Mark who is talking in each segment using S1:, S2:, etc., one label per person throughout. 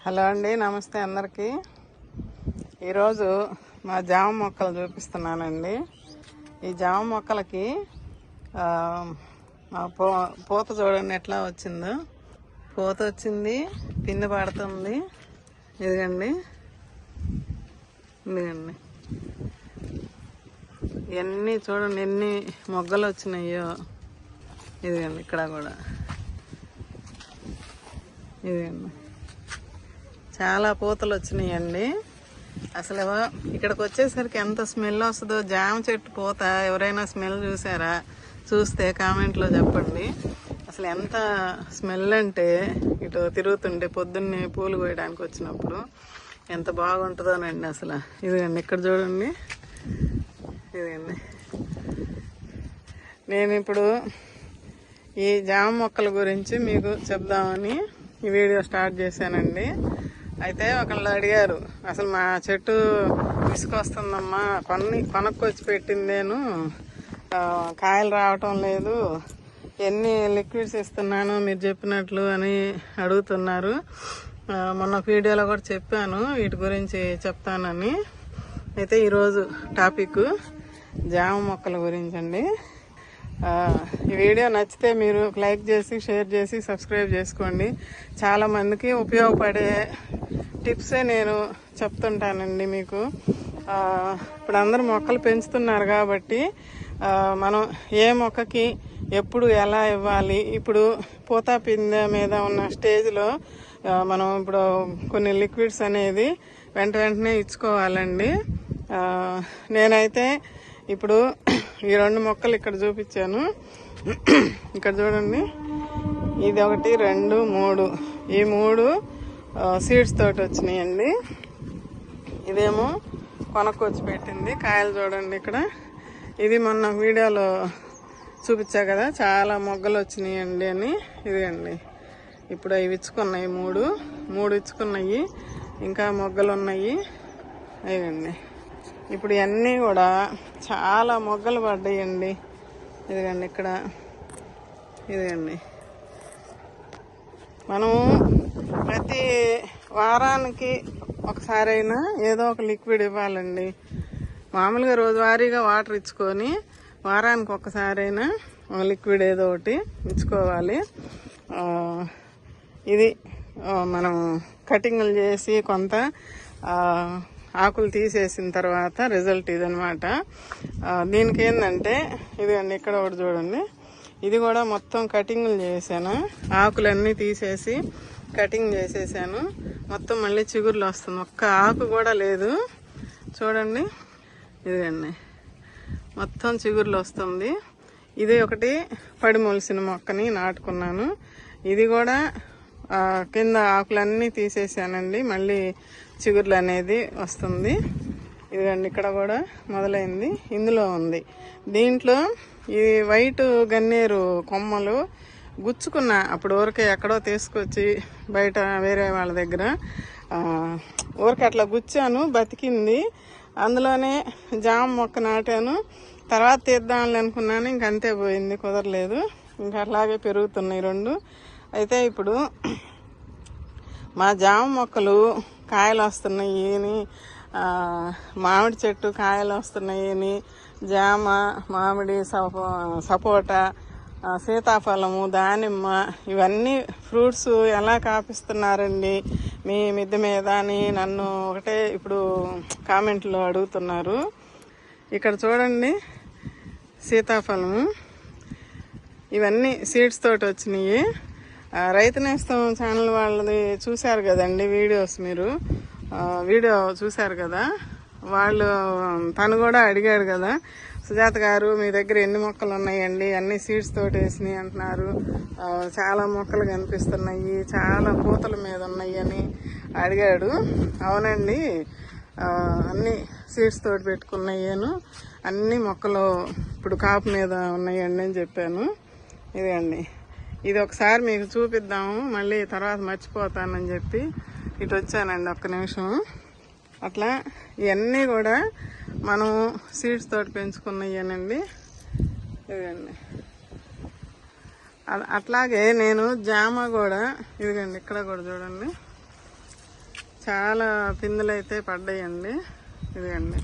S1: Hello అండి, నమస్తే అందరికీ. ఈరోజు మా జామ మొక్కలు చూపిస్తున్నానండి. ఈ జామ మొక్కలకి పూత చూడండి ఎట్లా వచ్చిందో. పూత వచ్చింది, పిండి పడుతుంది. ఇదిగండి ఇవన్నీ చూడండి ఎన్ని మొగ్గలు వచ్చినాయో. ఇదిగండి ఇక్కడ కూడా ఇదిగండి చాలా పూతలు వచ్చినాయండి. అసలు ఇక్కడికి వచ్చేసరికి ఎంత స్మెల్ వస్తుందో. జామ చెట్టు పూత ఎవరైనా స్మెల్ చూసారా? చూస్తే కామెంట్లో చెప్పండి. అసలు ఎంత స్మెల్ అంటే ఇటు తిరుగుతుంటే పొద్దున్నే పూలు కోయడానికి వచ్చినప్పుడు ఎంత బాగుంటుందోనండి అసలు. ఇదిగండి ఇక్కడ చూడండి. ఇదిగండి నేను ఇప్పుడు ఈ జామ మొక్కల గురించి మీకు చెప్దామని ఈ వీడియో స్టార్ట్ చేశానండి. అయితే ఒకళ్ళు అడిగారు, అసలు మా చెట్టు విసుకొస్తుందమ్మా, కొనక్కొచ్చి పెట్టిందేను, కాయలు రావటం లేదు, ఎన్ని లిక్విడ్స్ ఇస్తున్నాను మీరు చెప్పినట్లు అని అడుగుతున్నారు. మొన్న వీడియోలో కూడా చెప్పాను వీటి గురించి చెప్తానని. అయితే ఈరోజు టాపిక్ జామ మొక్కల గురించి అండి. ఈ వీడియో నచ్చితే మీరు లైక్ చేసి, షేర్ చేసి, సబ్స్క్రైబ్ చేసుకోండి. చాలా మందికి ఉపయోగపడే టిప్సే నేను చెప్తుంటానండి మీకు. ఇప్పుడు అందరూ మొక్కలు పెంచుతున్నారు కాబట్టి మనం ఏ మొక్కకి ఎప్పుడు ఎలా ఇవ్వాలి, ఇప్పుడు పూత పిందె మీద ఉన్న స్టేజ్లో మనం ఇప్పుడు కొన్ని లిక్విడ్స్ అనేది వెంటనే ఇచ్చుకోవాలండి. నేనైతే ఇప్పుడు ఈ 2 మొక్కలు ఇక్కడ చూపించాను. ఇక్కడ చూడండి, ఇది 1, 2, 3. ఈ 3 సీడ్స్ తోటి వచ్చినాయండి. ఇదేమో కొనకొచ్చి పెట్టింది. కాయలు చూడండి ఇక్కడ. ఇది మొన్న వీడియోలో చూపించా కదా, చాలా మొగ్గలు వచ్చినాయండి అని. ఇదిగండి ఇప్పుడు అవి ఇచ్చుకున్నాయి. 3 ఇచ్చుకున్నాయి, ఇంకా మొగ్గలు ఉన్నాయి. ఇదిగండి ఇప్పుడు ఇవన్నీ కూడా చాలా మొగ్గలు పడ్డాయండి. ఇదిగండి ఇక్కడ. ఇదిగండి మనం ప్రతి వారానికి ఒకసారైనా ఏదో ఒక లిక్విడ్ ఇవ్వాలండి. మామూలుగా రోజువారీగా వాటర్ ఇచ్చుకొని వారానికి ఒకసారైనా లిక్విడ్ ఏదో ఒకటి ఇచ్చుకోవాలి. ఇది మనం కటింగ్లు చేసి కొంత ఆకులు తీసేసిన తర్వాత రిజల్ట్ ఇదనమాట. దీనికి ఏంటంటే ఇదిగండి ఇక్కడ ఒకటి చూడండి, ఇది కూడా మొత్తం కటింగ్లు చేశాను. ఆకులన్నీ తీసేసి కటింగ్ చేసేసాను. మొత్తం మళ్ళీ చిగుర్లు వస్తుంది, ఒక్క ఆకు కూడా లేదు చూడండి. ఇదిగండి మొత్తం చిగుర్లు వస్తుంది. ఇది ఒకటి పడి మొలిసిన మొక్కని నాటుకున్నాను. ఇది కూడా కింద ఆకులన్నీ తీసేసానండి, మళ్ళీ చిగుర్లు అనేది వస్తుంది. ఇదిగండి ఇక్కడ కూడా మొదలైంది, ఇందులో ఉంది. దీంట్లో ఈ వైట్ గన్నేరు కొమ్మలు గుచ్చుకున్న అప్పుడు ఊరికే ఎక్కడో తీసుకొచ్చి బయట వేరే వాళ్ళ దగ్గర ఊరికే అట్లా గుచ్చాను, బతికింది. అందులోనే జామ మొక్క నాటాను. తర్వాత తీద్దామని అనుకున్నాను, ఇంకంతే పోయింది, కుదరలేదు. ఇంకా అట్లాగే పెరుగుతున్నాయి 2. అయితే ఇప్పుడు మా జామ మొక్కలు కాయలు వస్తున్నాయి అని, మామిడి చెట్టు కాయలు వస్తున్నాయి అని, జామ, మామిడి, సపోటా, సీతాఫలము, దానిమ్మ ఇవన్నీ ఫ్రూట్స్ ఎలా కాపిస్తున్నారండి మీ మిద్దె మీద అని నన్ను ఒకటే ఇప్పుడు కామెంట్లో అడుగుతున్నారు. ఇక్కడ చూడండి సీతాఫలము, ఇవన్నీ సీడ్స్ తోటి వచ్చినాయి. రైతు నేస్తం ఛానల్ వాళ్ళది చూశారు కదండి వీడియోస్, మీరు వీడియో చూశారు కదా. తను కూడా అడిగాడు కదా, సుజాత గారు మీ దగ్గర ఎన్ని మొక్కలు ఉన్నాయండి, అన్ని సీడ్స్ తోటి వేసినాయి అంటున్నారు, చాలా మొక్కలు కనిపిస్తున్నాయి, చాలా పూతల మీద ఉన్నాయి అని అడిగాడు. అవునండి, అన్ని సీడ్స్ తోటి పెట్టుకున్నాయేను, అన్ని మొక్కలు ఇప్పుడు కాపు మీద ఉన్నాయండి అని చెప్పాను. ఇదండి, ఇది ఒకసారి మీకు చూపిద్దాము, మళ్ళీ తర్వాత మర్చిపోతానని చెప్పి ఇటు వచ్చానండి. ఒక్క నిమిషం. అట్లా ఇవన్నీ కూడా మనం సీడ్స్ తోటి పెంచుకున్నాయనండి. ఇదిగండి అట్లాగే నేను జామ కూడా, ఇదిగండి ఇక్కడ కూడా చూడండి, చాలా పిందులు అయితే పడ్డాయండి. ఇదిగండి,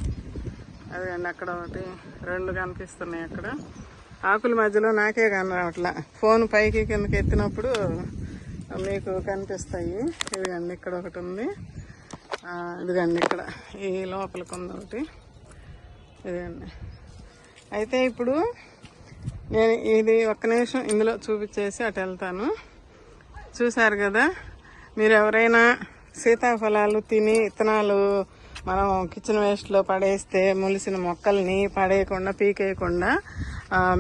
S1: అదిగండి అక్కడ ఒకటి 2 కనిపిస్తున్నాయి. అక్కడ ఆకుల మధ్యలో నాకే కనరావట్లా, ఫోన్ పైకి కిందకి ఎత్తినప్పుడు మీకు కనిపిస్తాయి. ఇదిగండి ఇక్కడ ఒకటి ఉంది, ఇదిగండి ఇక్కడ ఈ లోపలికి ఉంది ఒకటి. ఇదిగండి. అయితే ఇప్పుడు నేను ఇది ఒక్క నిమిషం ఇందులో చూపించేసి అటు వెళ్తాను. చూసారు కదా, మీరు ఎవరైనా సీతాఫలాలు తిని ఇత్తనాలు మనం కిచెన్ వేస్ట్లో పడేస్తే మొలిసిన మొక్కల్ని పడేయకుండా పీకేయకుండా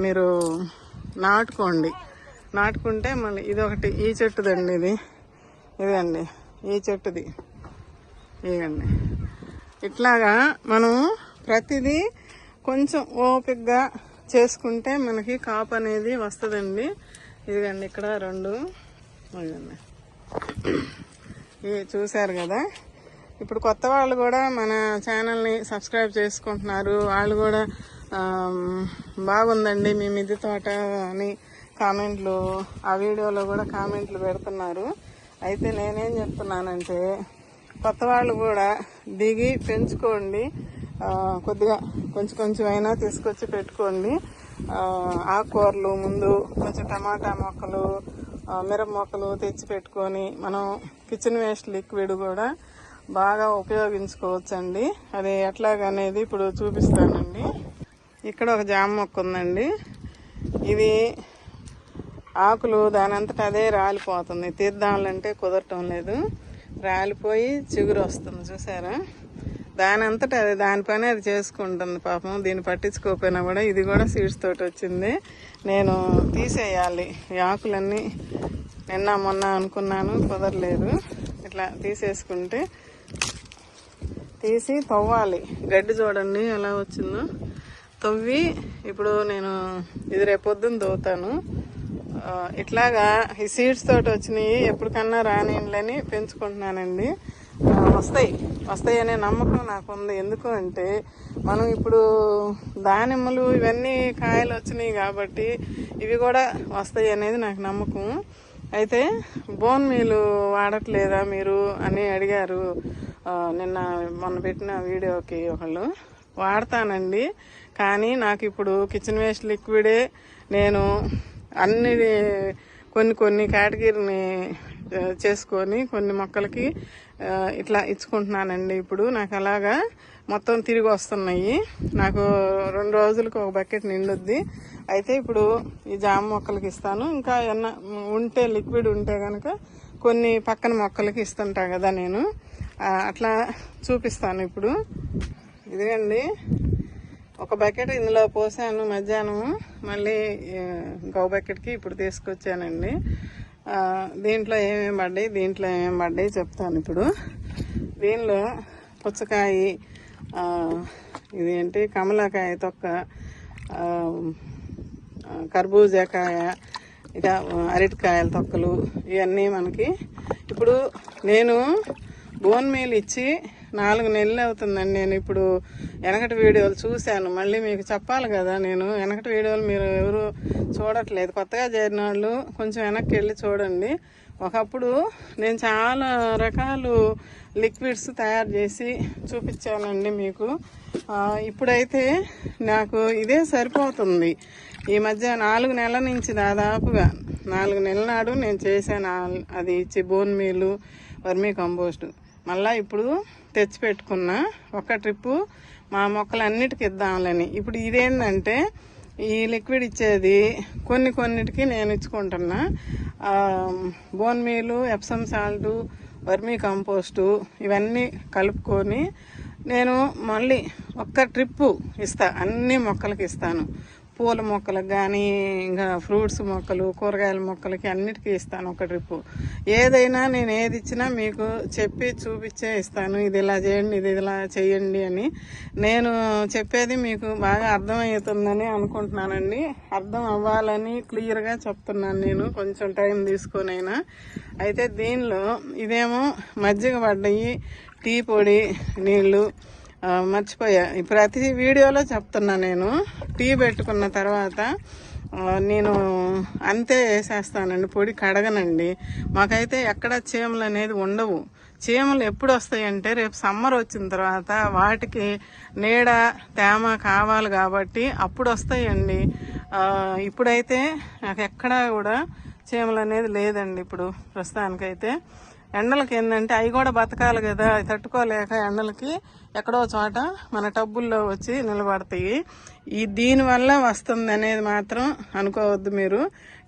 S1: మీరు నాటుకుంటే మళ్ళీ ఇదొకటి ఈ చెట్టుదండి, ఇదండి ఈ చెట్టుది. ఇదండి ఇట్లాగా మనం ప్రతిదీ కొంచెం ఓపికగా చేసుకుంటే మనకి కాపు అనేది వస్తుందండి. ఇదిగండి ఇక్కడ 2 ఇదండి, ఇవి చూశారు కదా. ఇప్పుడు కొత్త వాళ్ళు కూడా మన ఛానల్ని సబ్స్క్రైబ్ చేసుకుంటున్నారు. వాళ్ళు కూడా బాగుందండి మీ మిద్దె తోట అని కామెంట్లు, ఆ వీడియోలో కూడా కామెంట్లు పెడుతున్నారు. అయితే నేనేం చెప్తున్నానంటే కొత్త వాళ్ళు కూడా దిగి పెంచుకోండి, కొద్దిగా కొంచెం అయినా తీసుకొచ్చి పెట్టుకోండి. ఆకుకూరలు ముందు కొంచెం టమాటా మొక్కలు, మిరప మొక్కలు తెచ్చి పెట్టుకొని మనం కిచెన్ వేస్ట్ లిక్విడ్ కూడా బాగా ఉపయోగించుకోవచ్చండి. అది ఎట్లాగనేది ఇప్పుడు చూపిస్తానండి. ఇక్కడ ఒక జామ మొక్క ఉందండి. ఇది ఆకులు దానంతటా అదే రాలిపోతుంది, తీద్దామంటే కుదరటం లేదు, రాలిపోయి చిగురు వస్తుంది. చూసారా, దానంతటా అది దాని పని అది చేసుకుంటుంది పాపం. దీన్ని పట్టించుకోకపోయినా కూడా ఇది కూడా సీడ్స్ తోటి వచ్చింది. నేను తీసేయాలి ఈ ఆకులన్నీ, నిన్న మొన్న అనుకున్నాను, కుదరలేదు. ఇట్లా తీసి తవ్వాలి. గడ్డి చూడండి ఎలా వచ్చిందో, తవ్వి ఇప్పుడు నేను ఇది రేపొద్దున తవ్వుతాను. ఇట్లాగా ఈ సీడ్స్ తోటి వచ్చినాయి ఎప్పటికన్నా రానిలని పెంచుకుంటున్నానండి. వస్తాయి అనే నమ్మకం నాకు ఉంది. ఎందుకు అంటే మనం ఇప్పుడు దానిమ్మలు ఇవన్నీ కాయలు వచ్చినాయి కాబట్టి ఇవి కూడా వస్తాయి అనేది నాకు నమ్మకం. అయితే బోన్ మీల్ వాడట్లేదా మీరు అని అడిగారు నిన్న మొన్న పెట్టిన వీడియోకి ఒకళ్ళు. వాడతానండి, కానీ నాకు ఇప్పుడు కిచెన్ వేస్ట్ లిక్విడే నేను అన్ని కొన్ని కేటగిరీని చేసుకొని కొన్ని మొక్కలకి ఇట్లా ఇచ్చుకుంటున్నానండి. ఇప్పుడు నాకు అలాగా మొత్తం తిరిగి వస్తున్నాయి. నాకు 2 రోజులకు ఒక బకెట్ నిండుద్ది. అయితే ఇప్పుడు ఈ జామ మొక్కలకి ఇస్తాను, ఇంకా ఏమన్నా ఉంటే లిక్విడ్ ఉంటే కనుక కొన్ని పక్కన మొక్కలకి ఇస్తుంటా కదా నేను, అట్లా చూపిస్తాను. ఇప్పుడు ఇదిగండి ఒక బకెట్ ఇందులో పోసాను మధ్యాహ్నం, మళ్ళీ ఇంకో బకెట్కి ఇప్పుడు తీసుకొచ్చానండి. దీంట్లో ఏమేమి పడ్డాయి చెప్తాను. ఇప్పుడు దీనిలో పుచ్చకాయ, ఇదేంటి కమలాకాయ తొక్క, కర్బూజాకాయ, ఇక అరటికాయల తొక్కలు, ఇవన్నీ మనకి. ఇప్పుడు నేను బోన్ మీల్ ఇచ్చి 4 నెలలు అవుతుందండి. నేను ఇప్పుడు వెనకటి వీడియోలు చూశాను, మళ్ళీ మీకు చెప్పాలి కదా. నేను వెనకటి వీడియోలు మీరు ఎవరు చూడట్లేదు, కొత్తగా చేరిన వాళ్ళు కొంచెం వెనక్కి వెళ్ళి చూడండి. ఒకప్పుడు నేను చాలా రకాలు లిక్విడ్స్ తయారు చేసి చూపించానండి మీకు. ఇప్పుడైతే నాకు ఇదే సరిపోతుంది. ఈ మధ్య 4 నెలల నుంచి దాదాపుగా 4 నెలల నాడు నేను చేశాను అది ఇచ్చి బోన్ మీలు, వర్మీ కంపోస్ట్. మళ్ళీ ఇప్పుడు తెచ్చిపెట్టుకున్నా ఒక ట్రిప్పు మా మొక్కలన్నిటికి ఇద్దాంలని. ఇప్పుడు ఇదేంటంటే ఈ లిక్విడ్ ఇచ్చేది కొన్నిటికి నేను ఇచ్చుకుంటున్నా. బోన్ మీలు, ఎప్సమ్ సాల్టు, వర్మీ కంపోస్టు ఇవన్నీ కలుపుకొని నేను మళ్ళీ ఒక్క ట్రిప్పు ఇస్తా, అన్ని మొక్కలకి ఇస్తాను. పూల మొక్కలకు కానీ, ఇంకా ఫ్రూట్స్ మొక్కలు, కూరగాయల మొక్కలకి అన్నిటికీ ఇస్తాను ఒక ట్రిప్పు. ఏదైనా నేను ఏది ఇచ్చినా మీకు చెప్పి చూపించే ఇస్తాను. ఇది ఇలా చేయండి, ఇది ఇలా చేయండి అని. నేను చెప్పేది మీకు బాగా అర్థమవుతుందని అనుకుంటున్నానండి. అర్థం అవ్వాలని క్లియర్గా చెప్తున్నాను నేను, కొంచెం టైం తీసుకొనైనా. అయితే దీనిలో ఇదేమో మజ్జిగ పడ్డాయి, టీ పొడి, నీళ్ళు. మర్చిపోయా, ప్రతి వీడియోలో చెప్తున్నా నేను. టీ పెట్టుకున్న తర్వాత నేను అంతే వేసేస్తానండి, పొడి కడగనండి. మాకైతే ఎక్కడ చీమలు అనేది ఉండవు. చీమలు ఎప్పుడు వస్తాయంటే రేపు సమ్మర్ వచ్చిన తర్వాత వాటికి నీడ తేమ కావాలి కాబట్టి అప్పుడు వస్తాయండి. ఇప్పుడైతే నాకు ఎక్కడా కూడా చీమలు అనేది లేదండి. ఇప్పుడు ప్రస్తుతానికైతే ఎండలకి ఏంటంటే అవి కూడా బతకాలి కదా, అవి తట్టుకోలేక ఎండలకి ఎక్కడో చోట మన టబ్బుల్లో వచ్చి నిలబడతాయి. దీనివల్ల వస్తుంది అనేది మాత్రం అనుకోవద్దు మీరు.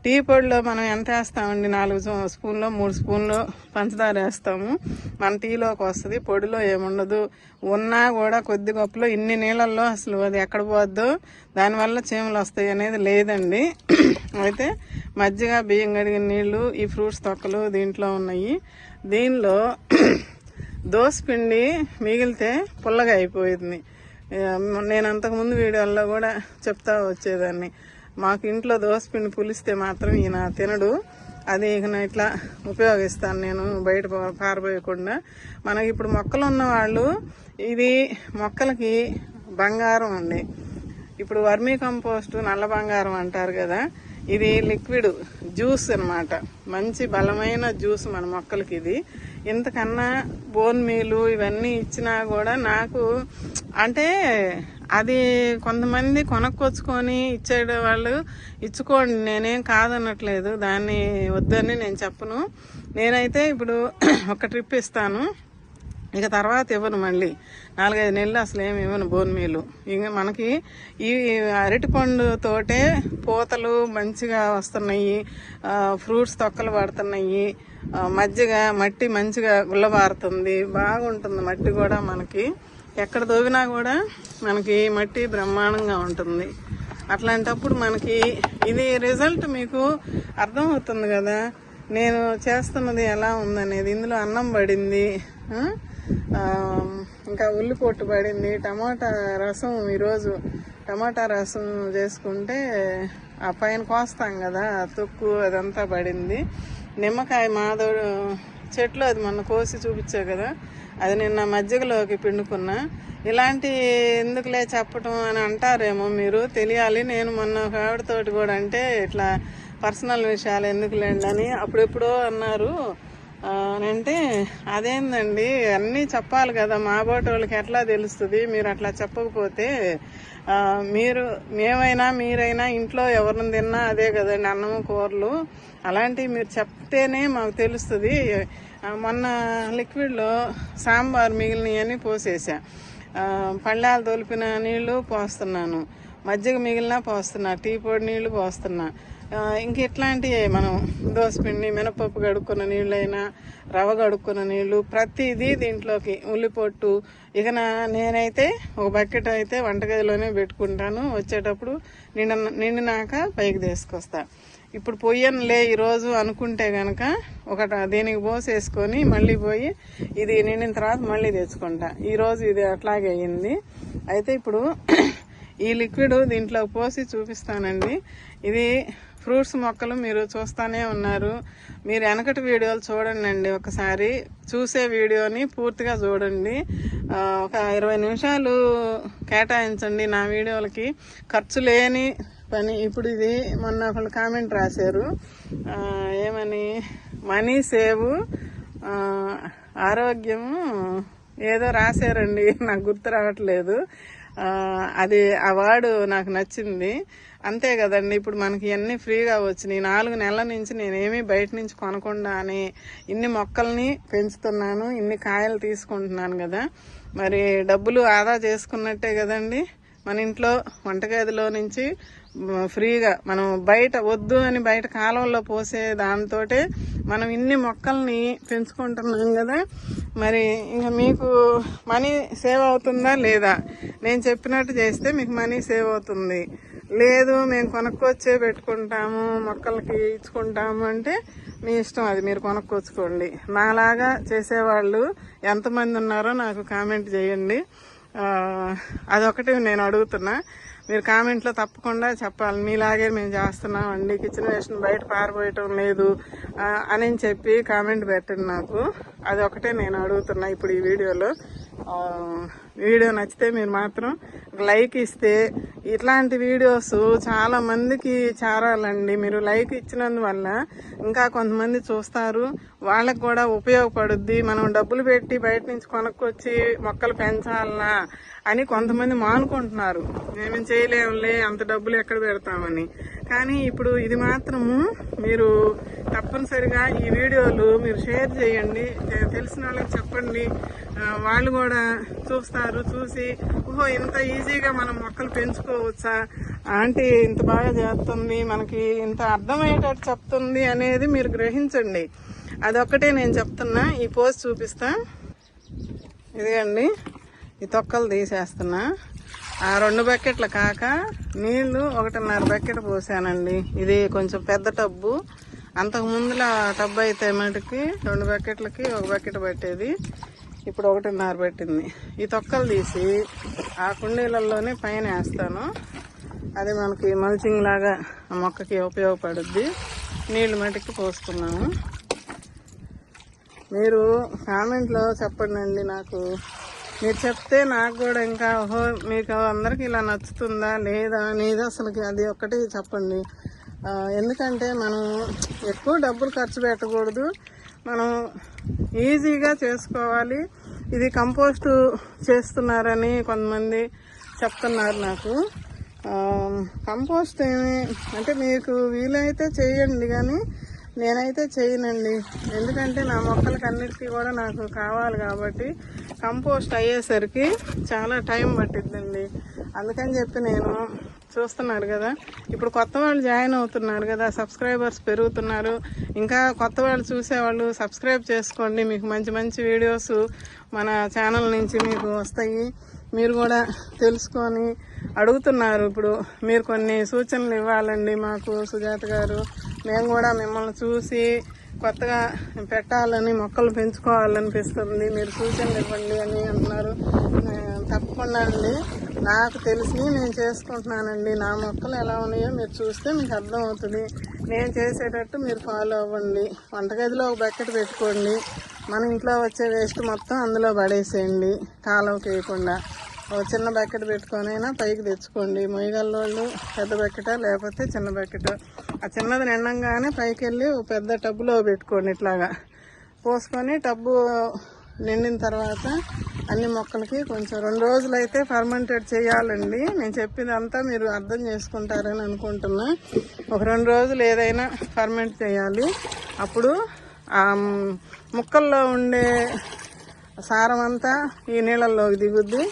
S1: టీ పొడిలో మనం ఎంత వేస్తామండి, 4 స్పూన్లు 3 స్పూన్లు పంచదార వేస్తాము, మన టీలోకి వస్తుంది. పొడిలో ఏముండదు, ఉన్నా కూడా కొద్ది గొప్పలో ఇన్ని నీళ్ళల్లో అసలు అది ఎక్కడ పోద్దో దానివల్ల చీమలు వస్తాయి అనేది లేదండి. అయితే మజ్జిగ, బియ్యం కడిగిన నీళ్లు, ఈ ఫ్రూట్స్ తొక్కలు దీంట్లో ఉన్నాయి. దీనిలో దోసపిండి మిగిలితే పుల్లగా అయిపోయింది. నేను అంతకుముందు వీడియోల్లో కూడా చెప్తా వచ్చేదాన్ని, మాకు ఇంట్లో దోసపిండి పులిస్తే మాత్రం ఈయన తినడు, అది ఇక ఇట్లా ఉపయోగిస్తాను నేను బయట పారబోయకుండా. మనకి ఇప్పుడు మొక్కలు ఉన్న వాళ్ళు ఇది మొక్కలకి బంగారం అండి. ఇప్పుడు వర్మీ కంపోస్ట్ నల్ల బంగారం అంటారు కదా, ఇది లిక్విడ్ జ్యూస్ అన్నమాట, మంచి బలమైన జ్యూస్ మన మొక్కలకి. ఇది ఇంతకన్నా బోన్ మీలు ఇవన్నీ ఇచ్చినా కూడా నాకు అంటే అది కొంతమంది కొనుక్కొచ్చుకొని ఇచ్చే వాళ్ళు ఇచ్చుకోండి, నేనేం కాదనట్లేదు, దాన్ని వద్దని నేను చెప్పను. నేనైతే ఇప్పుడు ఒక ట్రిప్ ఇస్తాను, ఇక తర్వాత ఇవ్వను, మళ్ళీ 4-5 నెలలు అసలు ఏమి ఇవ్వను బోన్ మీలు. ఇంకా మనకి ఈ అరటిపండు తోటే పూతలు మంచిగా వస్తున్నాయి, ఫ్రూట్స్ తొక్కలు పడుతున్నాయి, మజ్జిగ మట్టి మంచిగా గుల్లబారుతుంది, బాగుంటుంది మట్టి కూడా. మనకి ఎక్కడ తవ్వినా కూడా మనకి మట్టి బ్రహ్మాండంగా ఉంటుంది. అట్లాంటప్పుడు మనకి ఇది రిజల్ట్ మీకు అర్థమవుతుంది కదా నేను చేస్తున్నది ఎలా ఉందనేది. ఇందులో అన్నం పడింది, ఇంకా ఉల్లిపొట్టు పడింది, టమాటా రసం, ఈరోజు టమాటా రసం చేసుకుంటే ఆ పైన కోస్తాం కదా తొక్కు అదంతా పడింది. నిమ్మకాయ మాధవుడు చెట్లు, అది మొన్న కోసి చూపించా కదా, అది నిన్న మజ్జిగలోకి పిండుకున్నా. ఇలాంటి ఎందుకులే చెప్పటం అని అంటారేమో మీరు, తెలియాలి. నేను మొన్న ఒక ఆవిడతోటి కూడా అంటే ఇట్లా పర్సనల్ విషయాలు ఎందుకులేండి అని అప్పుడెప్పుడో అన్నారు. అంటే అదేందండి, అన్నీ చెప్పాలి కదా, మా బోటి వాళ్ళకి ఎట్లా తెలుస్తుంది, మీరు అట్లా చెప్పకపోతే. మేమైనా మీరైనా ఇంట్లో ఎవరిని తిన్నా అదే కదండి, అన్నము కూరలు, అలాంటివి మీరు చెప్తేనే మాకు తెలుస్తుంది. మొన్న లిక్విడ్లో సాంబార్ మిగిలినవన్నీ పోసేసా, పళ్ళాలు తొలిపిన నీళ్లు పోస్తున్నాను, మజ్జిగ మిగిలిన పోస్తున్నా, టీ పొడి నీళ్లు పోస్తున్నా. ఇంక ఇట్లాంటివి మనం దోసపిండి, మినపప్పు కడుక్కున్న నీళ్ళైనా, రవ్వ కడుక్కున్న నీళ్లు, ప్రతిదీ దీంట్లోకి, ఉల్లిపొట్టు. ఇక నేనైతే ఒక బకెట్ అయితే వంటగదిలోనే పెట్టుకుంటాను, వచ్చేటప్పుడు నిండినాక పైకి తీసుకొస్తా. ఇప్పుడు పొయ్యనులే ఈరోజు అనుకుంటే గనక దీనికి పోసేసుకొని మళ్ళీ పోయి ఇది నిండిన తర్వాత మళ్ళీ తెచ్చుకుంటా. ఈరోజు ఇది అట్లాగే అయ్యింది. అయితే ఇప్పుడు ఈ లిక్విడ్ దీంట్లో పోసి చూపిస్తానండి. ఇది ఫ్రూట్స్ మొక్కలు మీరు చూస్తూనే ఉన్నారు. మీరు వెనకటి వీడియోలు చూడండి అండి, ఒకసారి చూసే వీడియోని పూర్తిగా చూడండి. ఒక 20 నిమిషాలు కేటాయించండి నా వీడియోలకి, ఖర్చు లేని పని. ఇప్పుడు ఇది మొన్న ఒకళ్ళు కామెంట్ రాశారు, ఏమని, మనీ సేవ్ ఆరోగ్యము ఏదో రాశారండి, నాకు గుర్తు రావట్లేదు. అది ఆ వర్డ్ నాకు నచ్చింది. అంతే కదండి, ఇప్పుడు మనకి ఇవన్నీ ఫ్రీగా వచ్చినాయి. 4 నెలల నుంచి నేనేమి బయట నుంచి కొనకుండానే ఇన్ని మొక్కల్ని పెంచుతున్నాను, ఇన్ని కాయలు తీసుకుంటున్నాను కదా, మరి డబ్బులు ఆదా చేసుకున్నట్టే కదండి. మన ఇంట్లో వంటగదిలో నుంచి ఫ్రీగా మనం బయట వద్దు అని బయట కాలువల్లో పోసే దాంతోటే మనం ఇన్ని మొక్కల్ని పెంచుకుంటున్నాం కదా. మరి ఇంకా మీకు మనీ సేవ్ అవుతుందా లేదా? నేను చెప్పినట్టు చేస్తే మీకు మనీ సేవ్ అవుతుంది. లేదు మేము కొనుక్కొచ్చే పెట్టుకుంటాము, మొక్కలకి ఇచ్చుకుంటాము అంటే మీ ఇష్టం, అది మీరు కొనుక్కొచ్చుకోండి. నాలాగా చేసేవాళ్ళు ఎంతమంది ఉన్నారో నాకు కామెంట్ చేయండి. అదొకటి నేను అడుగుతున్నా, మీరు కామెంట్లో తప్పకుండా చెప్పాలి. మీలాగే మేము చేస్తున్నామండి, కిచెన్ వేస్ట్ బయట పారిపోయటం లేదు అని చెప్పి కామెంట్ పెట్టండి నాకు. అదొకటే నేను అడుగుతున్నా ఇప్పుడు ఈ వీడియోలో. వీడియో నచ్చితే మీరు మాత్రం లైక్ ఇస్తే ఇట్లాంటి వీడియోస్ చాలా మందికి చేరాలండి. మీరు లైక్ ఇచ్చినందువల్ల ఇంకా కొంతమంది చూస్తారు, వాళ్ళకు కూడా ఉపయోగపడుద్ది. మనం డబ్బులు పెట్టి బయట నుంచి కొనుక్కొచ్చి మొక్కలు పెంచాలనా అని కొంతమంది మానుకుంటున్నారు. మేము చేయలేములే, అంత డబ్బులు ఎక్కడ పెడతామని. కానీ ఇప్పుడు ఇది మాత్రము మీరు తప్పనిసరిగా ఈ వీడియోలు మీరు షేర్ చేయండి, తెలిసిన వాళ్ళకి చెప్పండి. వాళ్ళు కూడా చూస్తారు, చూసి ఓహో ఇంత ఈజీగా మనం మొక్కలు పెంచుకోవచ్చా, ఆంటీ ఇంత బాగా చేస్తుంది, మనకి ఇంత అర్థమయ్యేటట్టు చెప్తుంది అనేది మీరు గ్రహించండి. అదొక్కటే నేను చెప్తున్నా. ఈ పోస్ట్ చూపిస్తా. ఇదిగండి, ఈ తొక్కలు తీసేస్తున్నా. ఆ 2 బకెట్ల కాక నీళ్లు 1.5 బకెట్ పోసానండి. ఇది కొంచెం పెద్ద టబ్బు. అంతకు ముందుల టబ్బు అయితే మటుకి 2 బకెట్లకి 1 బకెట్ పట్టేది. ఇప్పుడు 1.5 పట్టింది. ఈ తొక్కలు తీసి ఆ కుండీలలోనే పైన వేస్తాను. అది మనకి మల్చింగ్ లాగా ఆ మొక్కకి ఉపయోగపడుద్ది. నీళ్లు మటుకి పోసుకున్నాము. మీరు కామెంట్లో చెప్పండి నాకు. మీరు చెప్తే నాకు కూడా ఇంకా ఓహో మీకు అందరికి ఇలా నచ్చుతుందా లేదా అనేది అసలుకి అది ఒక్కటి చెప్పండి. ఎందుకంటే మనం ఎక్కువ డబ్బులు ఖర్చు పెట్టకూడదు, మనం ఈజీగా చేసుకోవాలి. ఇది కంపోస్ట్ చేస్తున్నారని కొంతమంది చెప్తున్నారు నాకు. కంపోస్ట్ ఏమి అంటే మీకు వీలైతే చేయండి, కానీ నేనైతే చేయనండి. ఎందుకంటే నా మొక్కలకి అన్నిటికీ కూడా నాకు కావాలి కాబట్టి కంపోస్ట్ అయ్యేసరికి చాలా టైం పట్టిద్దండి. అందుకని చెప్పి నేను చూస్తున్నారు కదా, ఇప్పుడు కొత్త వాళ్ళు జాయిన్ అవుతున్నారు కదా, సబ్స్క్రైబర్స్ పెరుగుతున్నారు. ఇంకా కొత్త వాళ్ళు చూసేవాళ్ళు సబ్స్క్రైబ్ చేసుకోండి. మీకు మంచి మంచి వీడియోస్ మన ఛానల్ నుంచి మీకు వస్తాయి. మీరు కూడా తెలుసుకొని అడుగుతున్నారు. ఇప్పుడు మీరు కొన్ని సూచనలు ఇవ్వాలండి మాకు, సుజాత గారు. మేము కూడా మిమ్మల్ని చూసి కొత్తగా పెట్టాలని, మొక్కలు పెంచుకోవాలనిపిస్తుంది, మీరు సూచనలు ఇవ్వండి అని అంటున్నారు. తప్పకుండా అండి, నాకు తెలిసి నేను చేసుకుంటున్నానండి. నా మొక్కలు ఎలా ఉన్నాయో మీరు చూస్తే మీకు అర్థం అవుతుంది. నేను చేసేటట్టు మీరు ఫాలో అవ్వండి. వంటగదిలో 1 బకెట్ పెట్టుకోండి. మన ఇంట్లో వచ్చే వేస్ట్ మొత్తం అందులో పడేసేయండి, కాలువకి వేయకుండా. ఒక చిన్న బకెట్ పెట్టుకొనైనా పైకి తెచ్చుకోండి. మొయ్యగల్లోళ్ళు పెద్ద బకెట లేకపోతే చిన్న బకెట్. ఆ చిన్నది నిండంగానే పైకి వెళ్ళి పెద్ద టబ్బులో పెట్టుకోండి. ఇట్లాగా పోసుకొని టబ్బు నిండిన తర్వాత అన్ని మొక్కలకి కొంచెం 2 రోజులు అయితే ఫర్మెంటెడ్ చేయాలండి. నేను చెప్పిందంతా మీరు అర్థం చేసుకుంటారని అనుకుంటున్నా. ఒక 2 రోజులు ఏదైనా ఫర్మెంట్ చేయాలి. అప్పుడు ఆ ముక్కల్లో ఉండే సారం అంతా ఈ నీళ్ళల్లోకి దిగుద్ది.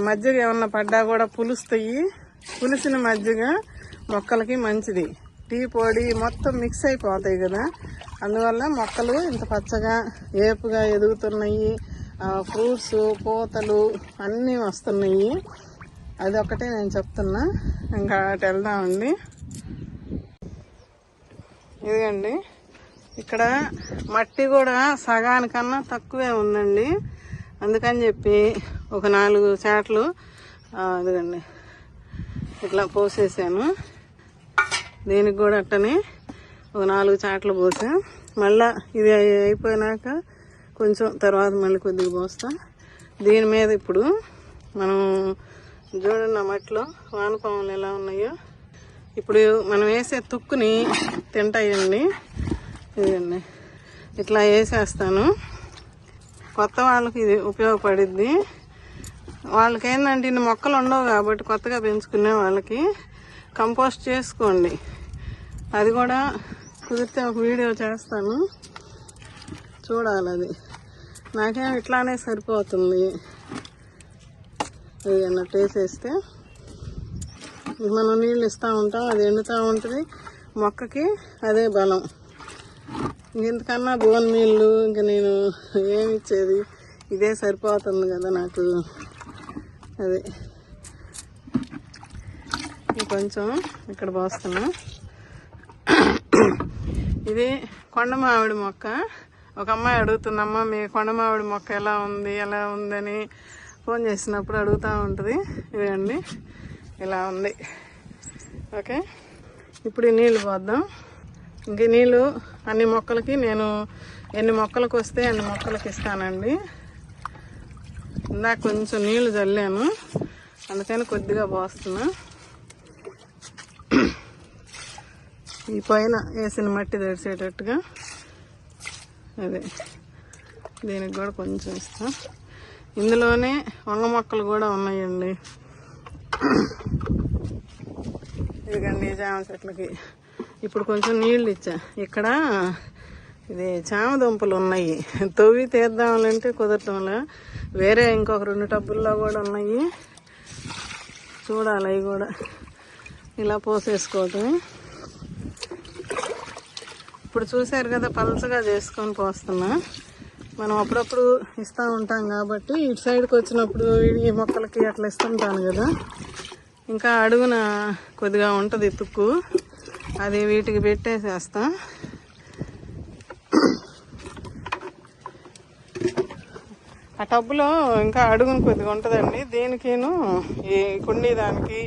S1: మజ్జిగ ఏమన్నా పడ్డా కూడా పులుస్తాయి. పులిసిన మజ్జిగ మొక్కలకి మంచిది. టీ పొడి మొత్తం మిక్స్ అయిపోతాయి కదా, అందువల్ల మొక్కలు ఇంత పచ్చగా ఏపుగా ఎదుగుతున్నాయి. ఫ్రూట్స్, పూతలు అన్నీ వస్తున్నాయి. అది ఒకటే నేను చెప్తున్నా. ఇంకా అటు వెళ్దామండి. ఇదిగండి, ఇక్కడ మట్టి కూడా సగానికన్నా తక్కువే ఉందండి. అందుకని చెప్పి ఒక 4 చాట్లు ఇదిగండి ఇట్లా పోసేసాను. దీనికి కూడా అట్టనే ఒక 4 చాట్లు పోసా. మళ్ళా ఇది అయిపోయినాక కొంచెం తర్వాత మళ్ళీ కొద్దిగా పోస్తా. దీని మీద ఇప్పుడు మనం చూడండి, ఆ మట్టిలో వానపాములు ఎలా ఉన్నాయో. ఇప్పుడు మనం వేసే తుక్కుని తింటాయండి. ఇదండి ఇట్లా వేసేస్తాను. కొత్త వాళ్ళకి ఇది ఉపయోగపడిద్ది. వాళ్ళకి ఏంటంటే ఇన్ని మొక్కలు ఉండవు కాబట్టి కొత్తగా పెంచుకునే వాళ్ళకి కంపోస్ట్ చేసుకోండి. అది కూడా కుదిరితే ఒక వీడియో చేస్తాను, చూడాలి. అది నాకేం ఇట్లానే సరిపోతుంది. ఇది అన్నట్టు వేసేస్తే మనం నీళ్ళు ఇస్తూ ఉంటాం, అది ఎండుతూ ఉంటుంది. మొక్కకి అదే బలం. ఇంతకన్నా బోన్ మీళ్ళు ఇంకా నేను ఏమి ఇచ్చేది, ఇదే సరిపోతుంది కదా నాకు. అదే కొంచెం ఇక్కడ పోస్తున్నా. ఇది కొండ మామిడి మొక్క. ఒక అమ్మాయి అడుగుతుందమ్మా, మీ కొండ మామిడి మొక్క ఎలా ఉందని ఫోన్ చేసినప్పుడు అడుగుతూ ఉంటుంది. ఇదండి ఇలా ఉంది. ఓకే, ఇప్పుడు ఈ నీళ్ళు పోద్దాం. ఇంక నీళ్ళు అన్ని మొక్కలకి నేను ఎన్ని మొక్కలకు వస్తే అన్ని మొక్కలకి ఇస్తానండి. ఇందాక కొంచెం నీళ్లు చల్లాను, అందుకని కొద్దిగా పోస్తున్నా. ఈ పైన వేసిన మట్టి తడిసేటట్టుగా అదే దీనికి కూడా కొంచెం ఇస్తాం. ఇందులోనే వంగ మొక్కలు కూడా ఉన్నాయండి. ఇదిగండి జామ చెట్లకి ఇప్పుడు కొంచెం నీళ్ళు ఇచ్చా. ఇక్కడ ఇది చామ దుంపలు ఉన్నాయి, తవ్వి తీద్దామంటే కుదరటంలా. వేరే ఇంకొక 2 టబ్బుల్లో కూడా ఉన్నాయి, చూడాలి. అవి కూడా ఇలా పోసేసుకోవటమే. ఇప్పుడు చూసారు కదా, పలచగా చేసుకొని పోస్తున్నా. మనం అప్పుడప్పుడు ఇస్తూ ఉంటాం కాబట్టి ఇటు సైడ్కి వచ్చినప్పుడు ఈ మొక్కలకి అట్లా ఇస్తుంటాను కదా. ఇంకా అడుగున కొద్దిగా ఉంటుంది తుక్కు, అది వీటికి పెట్టేసేస్తా. ఆ టబ్బులో ఇంకా అడుగున కొద్దిగా ఉంటుందండి. దీనికిను ఈ కుండీ దానికి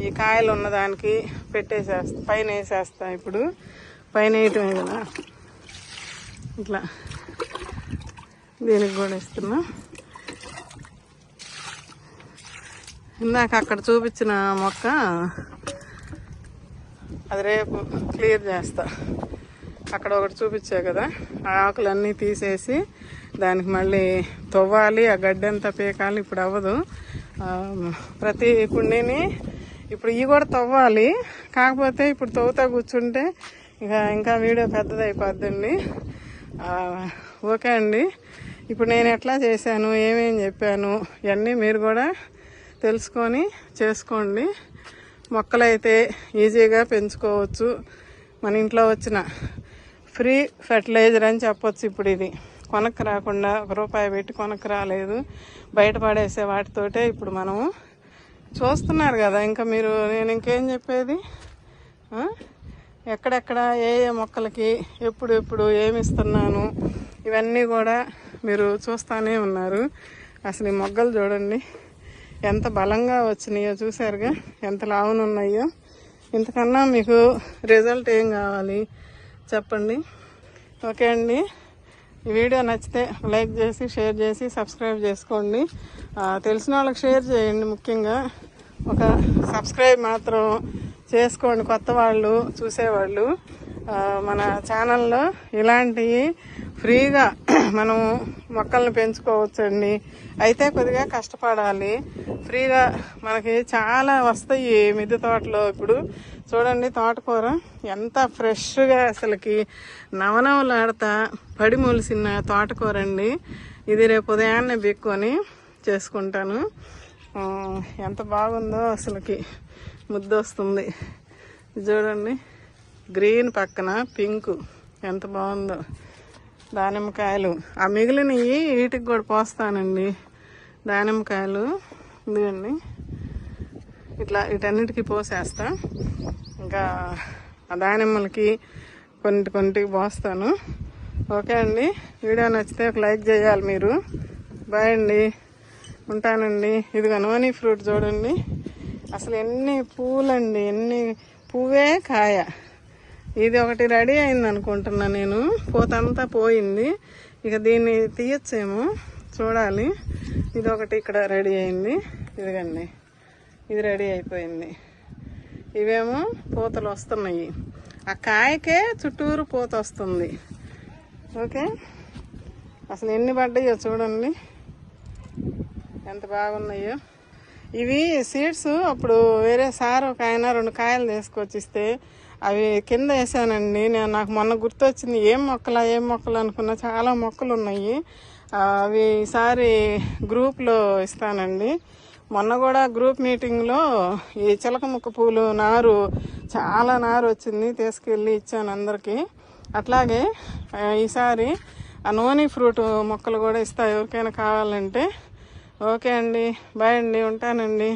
S1: ఈ కాయలు ఉన్నదానికి పెట్టేసేస్తా, పైన వేసేస్తా. ఇప్పుడు పైన వేయటమే కదా, ఇట్లా దీనికి కూడా ఇస్తున్నా. ఇందాక అక్కడ చూపించిన మొక్క అది రేపు క్లియర్ చేస్తా. అక్కడ ఒకటి చూపించా కదా, ఆ ఆకులన్నీ తీసేసి దానికి మళ్ళీ తవ్వాలి, ఆ గడ్డి అంతా పీకాలి. ఇప్పుడు అవ్వదు. ప్రతి కుండీని ఇప్పుడు ఇవి కూడా తవ్వాలి. కాకపోతే ఇప్పుడు తవ్వుతా కూర్చుంటే ఇంకా వీడియో పెద్దదైపోద్దండి. ఓకే అండి, ఇప్పుడు నేను ఎట్లా చేశాను, ఏమేం చెప్పాను, ఇవన్నీ మీరు కూడా తెలుసుకొని చేసుకోండి. మొక్కలైతే ఈజీగా పెంచుకోవచ్చు. మన ఇంట్లో వచ్చిన ఫ్రీ ఫెర్టిలైజర్ అని చెప్పొచ్చు. ఇప్పుడు ఇది కొనక్కు రాకుండా, ₹1 పెట్టి కొనక్కు రాలేదు. బయట పడేసే వాటితోటే ఇప్పుడు మనము చూస్తున్నారు కదా. ఇంకా మీరు నేను ఇంకేం చెప్పేది, ఎక్కడెక్కడ ఏ ఏ మొక్కలకి ఎప్పుడు ఏమి ఇస్తున్నాను, ఇవన్నీ కూడా మీరు చూస్తూనే ఉన్నారు. అసలు ఈ మొగ్గలు చూడండి ఎంత బలంగా వచ్చినాయో, చూసారుగా ఎంత లావునున్నాయో. ఇంతకన్నా మీకు రిజల్ట్ ఏం కావాలి చెప్పండి. ఓకే అండి, ఈ వీడియో నచ్చితే లైక్ చేసి, షేర్ చేసి, సబ్స్క్రైబ్ చేసుకోండి. తెలిసిన వాళ్ళకి షేర్ చేయండి. ముఖ్యంగా ఒక సబ్స్క్రైబ్ మాత్రం చేసుకోండి, కొత్త వాళ్ళు చూసేవాళ్ళు. మన ఛానల్లో ఇలాంటివి ఫ్రీగా మనం మొక్కల్ని పెంచుకోవచ్చండి. అయితే కొద్దిగా కష్టపడాలి. ఫ్రీగా మనకి చాలా వస్తాయి మిద్దె తోటలో. ఇప్పుడు చూడండి, తోటకూర ఎంత ఫ్రెష్గా అసలుకి నవనవలాడతా పడి మొలిసిన తోటకూర అండి. ఇది రేపు ఉదయాన్నే బిక్కొని చేసుకుంటాను. ఎంత బాగుందో అసలుకి, ముద్దొస్తుంది. చూడండి, గ్రీన్ పక్కన పింక్ ఎంత బాగుందో. దానిమ్మకాయలు ఆ మిగిలినవి వీటికి కూడా పోస్తానండి. దానిమ్మకాయలు ఇదిగండి, ఇట్లా వీటన్నిటికీ పోసేస్తా. ఇంకా ఆ దానిమ్మలకి కొన్నిటికి పోస్తాను. ఓకే అండి, వీడియో నచ్చితే ఒక లైక్ చేయాలి మీరు. బాయ్ అండి, ఉంటానండి. ఇదిగో నోనీ ఫ్రూట్ చూడండి, అసలు ఎన్ని పూలండి, ఎన్ని పువ్వే కాయ. ఇది ఒకటి రెడీ అయింది అనుకుంటున్నా నేను, పూతంతా పోయింది. ఇక దీన్ని తీయచ్చేమో చూడాలి. ఇది ఒకటి ఇక్కడ రెడీ అయింది, ఇదిగండి ఇది రెడీ అయిపోయింది. ఇవేమో పూతలు వస్తున్నాయి, ఆ కాయకే చుట్టూరు పూత వస్తుంది. ఓకే, అసలు ఎన్ని పడ్డాయో చూడండి, ఎంత బాగున్నాయో. ఇవి సీడ్స్ అప్పుడు వేరే సార్ ఒక ఆయన 2 కాయలు తీసుకొచ్చి ఇస్తే అవి కింద వేసానండి. నాకు మొన్న గుర్తొచ్చింది, ఏం మొక్కలు అనుకున్నా. చాలా మొక్కలు ఉన్నాయి. అవి ఈసారి గ్రూప్లో ఇస్తానండి. మొన్న కూడా గ్రూప్ మీటింగ్లో ఈ చిలక ముక్క పూలు చాలా నారు వచ్చింది, తీసుకెళ్ళి ఇచ్చాను అందరికీ. అట్లాగే ఈసారి ఆ నోనీ ఫ్రూట్ మొక్కలు కూడా ఇస్తా ఎవరికైనా కావాలంటే. ఓకే అండి, బాయ్ అండి, ఉంటానండి.